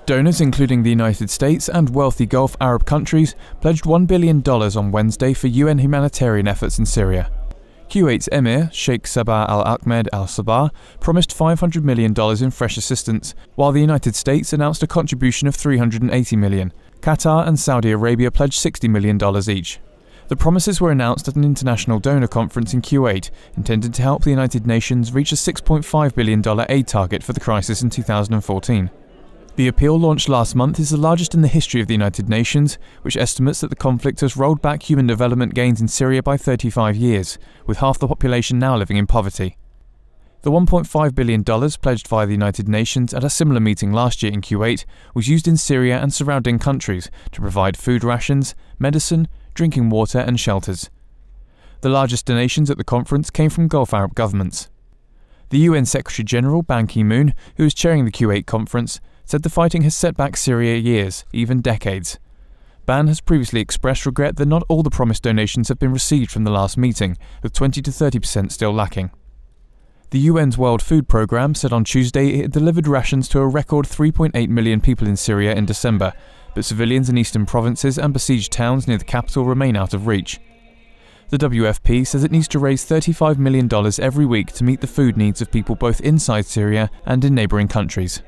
Donors, including the United States and wealthy Gulf Arab countries, pledged $1 billion on Wednesday for UN humanitarian efforts in Syria. Kuwait's Emir, Sheikh Sabah al-Ahmed al-Sabah, promised $500 million in fresh assistance, while the United States announced a contribution of $380 million. Qatar and Saudi Arabia pledged $60 million each. The promises were announced at an international donor conference in Kuwait, intended to help the United Nations reach a $6.5 billion aid target for the crisis in 2014. The appeal, launched last month, is the largest in the history of the United Nations, which estimates that the conflict has rolled back human development gains in Syria by 35 years, with half the population now living in poverty. The $1.5 billion pledged via the United Nations at a similar meeting last year in Kuwait was used in Syria and surrounding countries to provide food rations, medicine, drinking water and shelters. The largest donations at the conference came from Gulf Arab governments. The UN Secretary-General Ban Ki-moon, who is chairing the Kuwait conference, said the fighting has set back Syria years, even decades. Ban has previously expressed regret that not all the promised donations have been received from the last meeting, with 20 to 30% still lacking. The UN's World Food Programme said on Tuesday it had delivered rations to a record 3.8 million people in Syria in December, but civilians in eastern provinces and besieged towns near the capital remain out of reach. The WFP says it needs to raise $35 million every week to meet the food needs of people both inside Syria and in neighbouring countries.